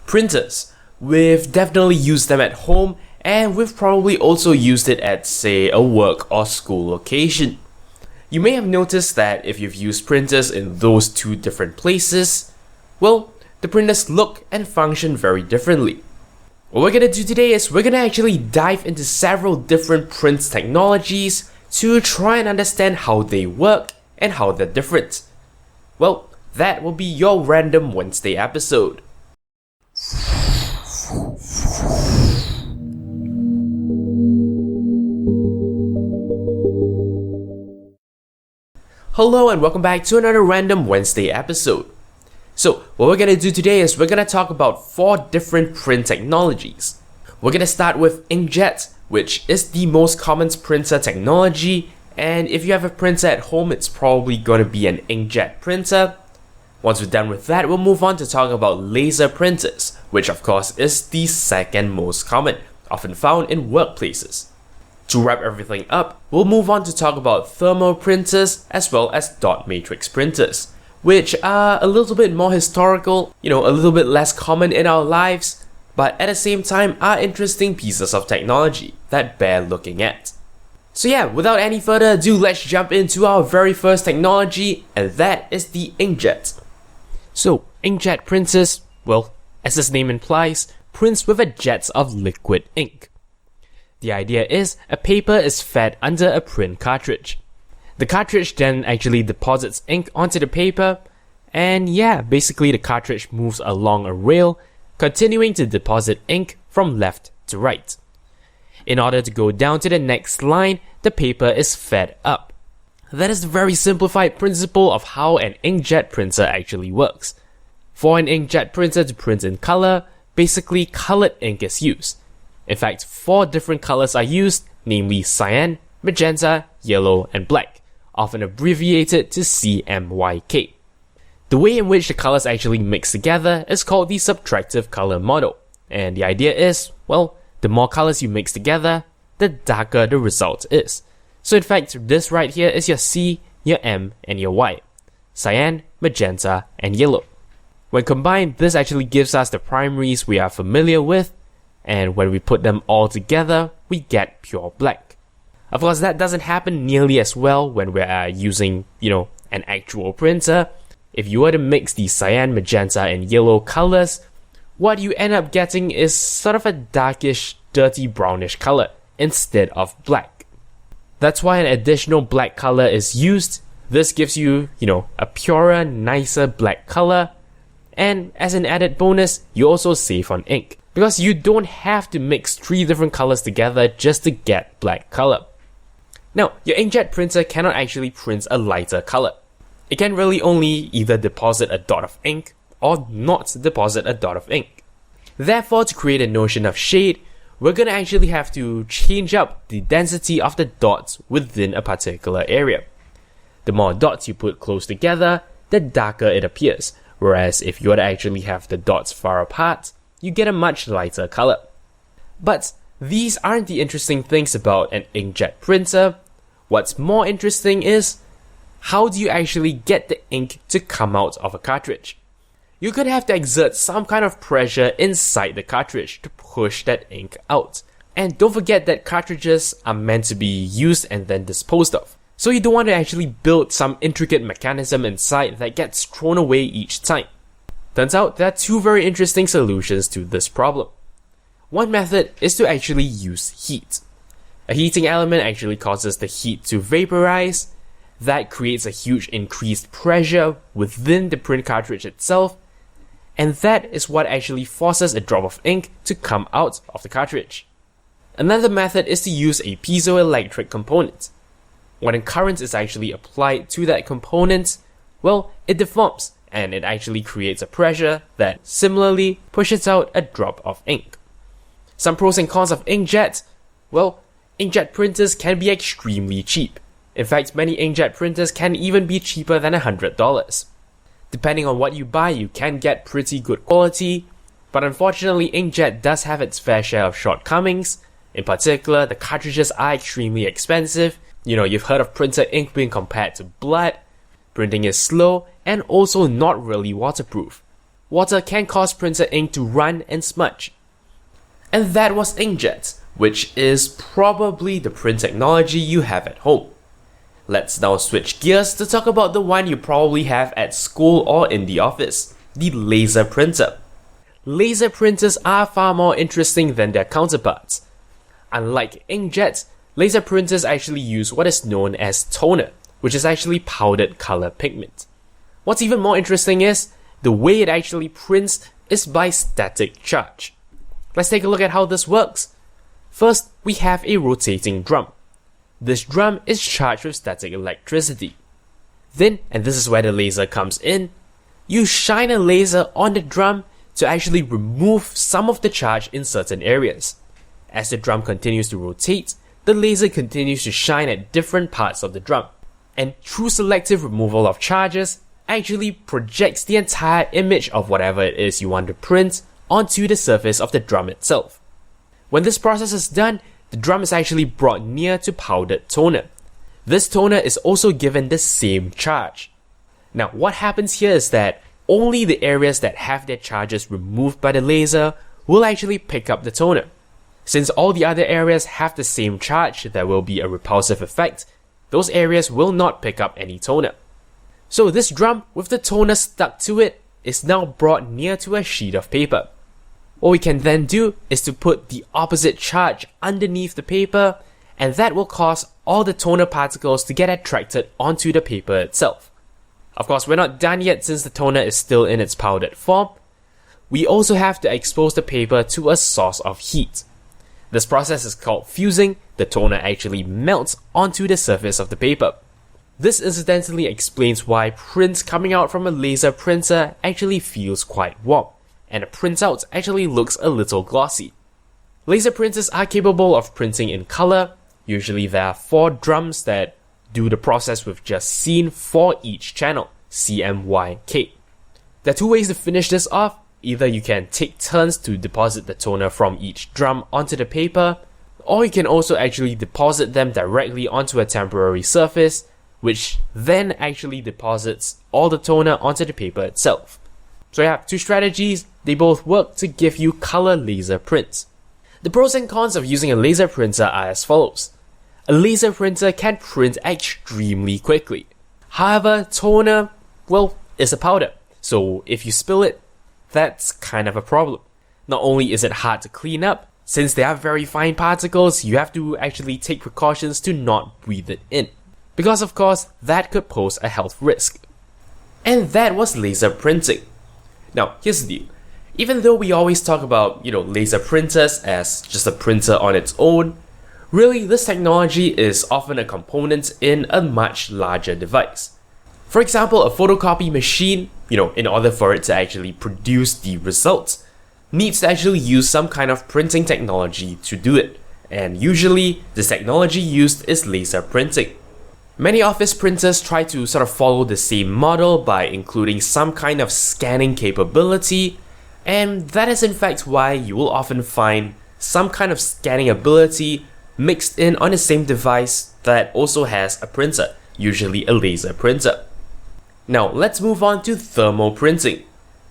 Printers. We've definitely used them at home, and we've probably also used it at, say, a work or school location. You may have noticed that if you've used printers in those two different places, well, the printers look and function very differently. What we're going to do today is we're going to actually dive into several different print technologies to try and understand how they work and how they're different. Well, that will be your Random Wednesday episode. Hello and welcome back to another Random Wednesday episode. So, what we're going to do today is we're going to talk about 4 different print technologies. We're going to start with Inkjet, which is the most common printer technology, and if you have a printer at home, it's probably going to be an inkjet printer. Once we're done with that, we'll move on to talk about laser printers, which of course is the second most common, often found in workplaces. To wrap everything up, we'll move on to talk about thermal printers as well as dot matrix printers, which are a little bit more historical, a little bit less common in our lives, but at the same time are interesting pieces of technology that bear looking at. So yeah, without any further ado, let's jump into our very first technology, and that is the inkjet. So, inkjet printers, well, as its name implies, prints with a jet of liquid ink. The idea is a paper is fed under a print cartridge. The cartridge then actually deposits ink onto the paper, and yeah, basically the cartridge moves along a rail, continuing to deposit ink from left to right. In order to go down to the next line, the paper is fed up. That is the very simplified principle of how an inkjet printer actually works. For an inkjet printer to print in color, basically colored ink is used. In fact, 4 different colors are used, namely cyan, magenta, yellow, and black, often abbreviated to CMYK. The way in which the colors actually mix together is called the subtractive color model, and the idea is, well, the more colors you mix together, the darker the result is. So in fact, this right here is your C, your M, and your Y. Cyan, magenta, and yellow. When combined, this actually gives us the primaries we are familiar with, and when we put them all together, we get pure black. Of course, that doesn't happen nearly as well when we are using, an actual printer. If you were to mix the cyan, magenta, and yellow colors, what you end up getting is sort of a darkish, dirty brownish color instead of black. That's why an additional black color is used. This gives you, a purer, nicer black color. And as an added bonus, you also save on ink, because you don't have to mix 3 different colors together just to get black color. Now, your inkjet printer cannot actually print a lighter color. It can really only either deposit a dot of ink or not deposit a dot of ink. Therefore, to create a notion of shade, we're going to actually have to change up the density of the dots within a particular area. The more dots you put close together, the darker it appears, whereas if you were to actually have the dots far apart, you get a much lighter color. But these aren't the interesting things about an inkjet printer. What's more interesting is, how do you actually get the ink to come out of a cartridge? You're going to have to exert some kind of pressure inside the cartridge to push that ink out. And don't forget that cartridges are meant to be used and then disposed of. So you don't want to actually build some intricate mechanism inside that gets thrown away each time. Turns out there are 2 very interesting solutions to this problem. One method is to actually use heat. A heating element actually causes the heat to vaporize. That creates a huge increased pressure within the print cartridge itself, and that is what actually forces a drop of ink to come out of the cartridge. Another method is to use a piezoelectric component. When a current is actually applied to that component, well, it deforms, and it actually creates a pressure that similarly pushes out a drop of ink. Some pros and cons of inkjet. Well, inkjet printers can be extremely cheap. In fact, many inkjet printers can even be cheaper than $100. Depending on what you buy, you can get pretty good quality, but unfortunately inkjet does have its fair share of shortcomings. In particular, the cartridges are extremely expensive. You've heard of printer ink being compared to blood. Printing is slow and also not really waterproof. water can cause printer ink to run and smudge. And that was inkjet, which is probably the print technology you have at home. Let's now switch gears to talk about the one you probably have at school or in the office, the laser printer. Laser printers are far more interesting than their counterparts. Unlike inkjet, laser printers actually use what is known as toner, which is actually powdered color pigment. What's even more interesting is, the way it actually prints is by static charge. Let's take a look at how this works. First, we have a rotating drum. This drum is charged with static electricity. Then, and this is where the laser comes in, you shine a laser on the drum to actually remove some of the charge in certain areas. As the drum continues to rotate, the laser continues to shine at different parts of the drum. And through selective removal of charges, actually projects the entire image of whatever it is you want to print onto the surface of the drum itself. When this process is done, the drum is actually brought near to powdered toner. This toner is also given the same charge. Now, what happens here is that only the areas that have their charges removed by the laser will actually pick up the toner. Since all the other areas have the same charge, there will be a repulsive effect. Those areas will not pick up any toner. So this drum with the toner stuck to it is now brought near to a sheet of paper. What we can then do is to put the opposite charge underneath the paper, and that will cause all the toner particles to get attracted onto the paper itself. Of course, we're not done yet since the toner is still in its powdered form. We also have to expose the paper to a source of heat. This process is called fusing. The toner actually melts onto the surface of the paper. This incidentally explains why print coming out from a laser printer actually feels quite warm, and a printout actually looks a little glossy. Laser printers are capable of printing in color. Usually there are 4 drums that do the process with just scene for each channel, CMYK. There are 2 ways to finish this off. Either you can take turns to deposit the toner from each drum onto the paper, or you can also actually deposit them directly onto a temporary surface, which then actually deposits all the toner onto the paper itself. So yeah, 2 strategies, they both work to give you color laser prints. The pros and cons of using a laser printer are as follows. A laser printer can print extremely quickly. However, toner, well, is a powder, so if you spill it, that's kind of a problem. Not only is it hard to clean up, since they are very fine particles, you have to actually take precautions to not breathe it in, because of course, that could pose a health risk. And that was laser printing. Now, here's the deal. Even though we always talk about, laser printers as just a printer on its own, really this technology is often a component in a much larger device. For example, a photocopy machine, in order for it to actually produce the results, needs to actually use some kind of printing technology to do it. And usually, the technology used is laser printing. Many office printers try to sort of follow the same model by including some kind of scanning capability, and that is in fact why you will often find some kind of scanning ability mixed in on the same device that also has a printer, usually a laser printer. Now let's move on to thermal printing,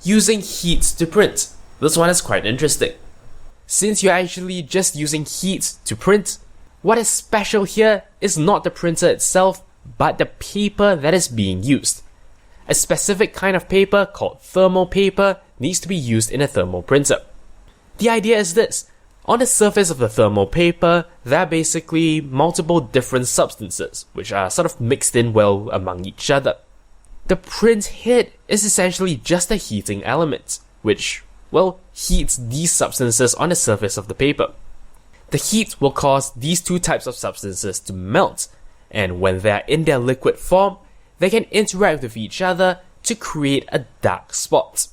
using heat to print. This one is quite interesting. Since you're actually just using heat to print, what is special here is not the printer itself, but the paper that is being used. A specific kind of paper called thermal paper needs to be used in a thermal printer. The idea is this. On the surface of the thermal paper, there are basically multiple different substances, which are sort of mixed in well among each other. The print head is essentially just a heating element, which, heats these substances on the surface of the paper. The heat will cause these 2 types of substances to melt, and when they are in their liquid form, they can interact with each other to create a dark spot.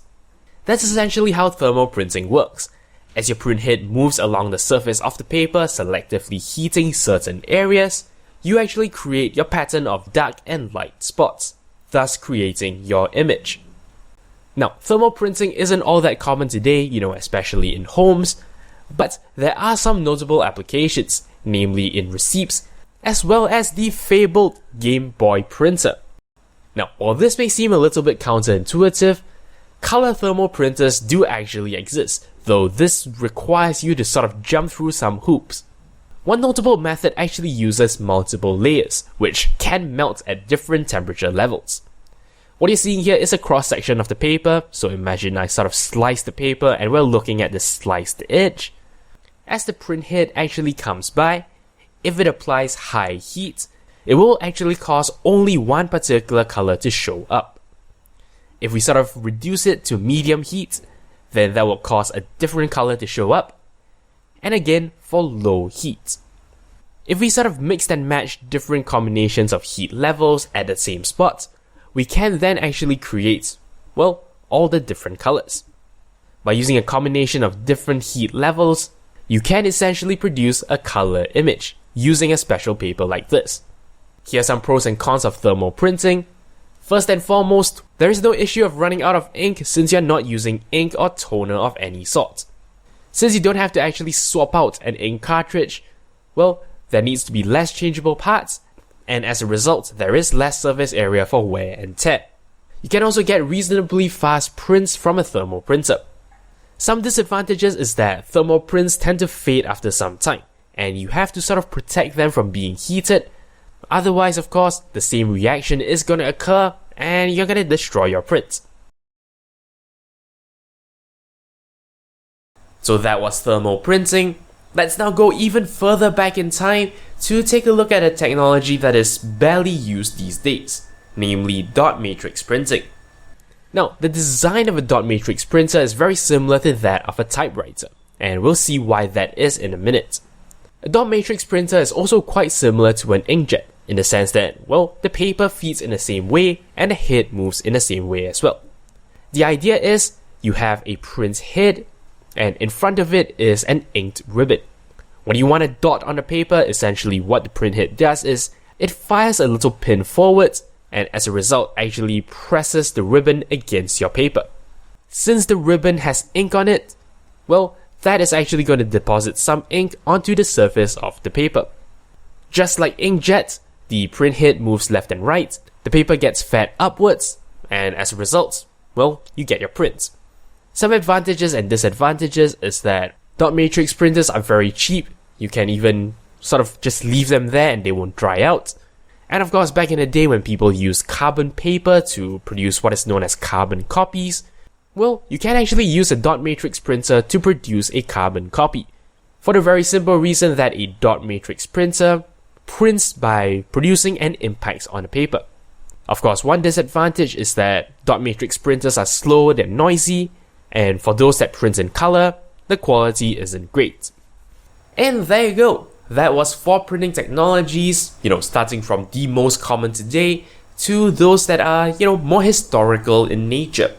That's essentially how thermal printing works. As your print head moves along the surface of the paper, selectively heating certain areas, you actually create your pattern of dark and light spots, thus creating your image. Now, thermal printing isn't all that common today, especially in homes, but there are some notable applications, namely in receipts, as well as the fabled Game Boy printer. Now, while this may seem a little bit counterintuitive, color thermal printers do actually exist, though this requires you to sort of jump through some hoops. One notable method actually uses multiple layers, which can melt at different temperature levels. What you're seeing here is a cross-section of the paper, so imagine I sort of slice the paper and we're looking at the sliced edge. As the print head actually comes by, if it applies high heat, it will actually cause only one particular color to show up. If we sort of reduce it to medium heat, then that will cause a different color to show up, and again for low heat. If we sort of mix and match different combinations of heat levels at the same spot, we can then actually create, well, all the different colors. By using a combination of different heat levels, you can essentially produce a color image using a special paper like this. Here are some pros and cons of thermal printing. First and foremost, there is no issue of running out of ink since you're not using ink or toner of any sort. Since you don't have to actually swap out an ink cartridge, well, there needs to be less changeable parts, and as a result, there is less surface area for wear and tear. You can also get reasonably fast prints from a thermal printer. Some disadvantages is that thermal prints tend to fade after some time, and you have to sort of protect them from being heated. Otherwise, of course, the same reaction is going to occur and you're going to destroy your print. So that was thermal printing. Let's now go even further back in time to take a look at a technology that is barely used these days, namely dot matrix printing. Now, the design of a dot matrix printer is very similar to that of a typewriter, and we'll see why that is in a minute. A dot matrix printer is also quite similar to an inkjet, in the sense that, well, the paper feeds in the same way and the head moves in the same way as well. The idea is, you have a print head, and in front of it is an inked ribbon. When you want a dot on the paper, essentially what the print head does is, it fires a little pin forward, and as a result actually presses the ribbon against your paper. Since the ribbon has ink on it, well, that is actually going to deposit some ink onto the surface of the paper. Just like inkjet, the print head moves left and right, the paper gets fed upwards, and as a result, well, you get your print. Some advantages and disadvantages is that dot matrix printers are very cheap. You can even sort of just leave them there and they won't dry out. And of course, back in the day when people used carbon paper to produce what is known as carbon copies, well, you can actually use a dot matrix printer to produce a carbon copy. For the very simple reason that a dot matrix printer prints by producing an impact on the paper. Of course, one disadvantage is that dot matrix printers are slow, they're noisy, and for those that print in color, the quality isn't great. And there you go. That was 4 printing technologies, starting from the most common today to those that are, more historical in nature.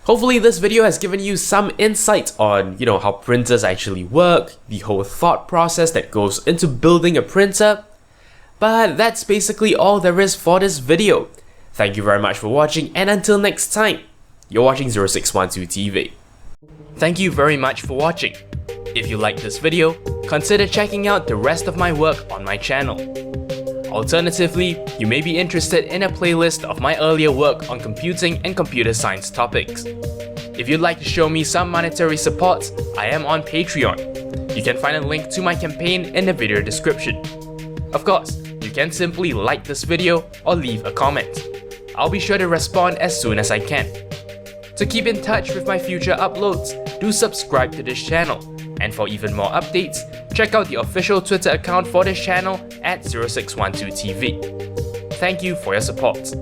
Hopefully this video has given you some insight on, how printers actually work, the whole thought process that goes into building a printer. But that's basically all there is for this video. Thank you very much for watching, and until next time, you're watching 0612 TV. Thank you very much for watching. If you liked this video, consider checking out the rest of my work on my channel. Alternatively, you may be interested in a playlist of my earlier work on computing and computer science topics. If you'd like to show me some monetary support, I am on Patreon. You can find a link to my campaign in the video description. Of course, you can simply like this video or leave a comment. I'll be sure to respond as soon as I can. To keep in touch with my future uploads, do subscribe to this channel. And for even more updates, check out the official Twitter account for this channel at 0612TV. Thank you for your support.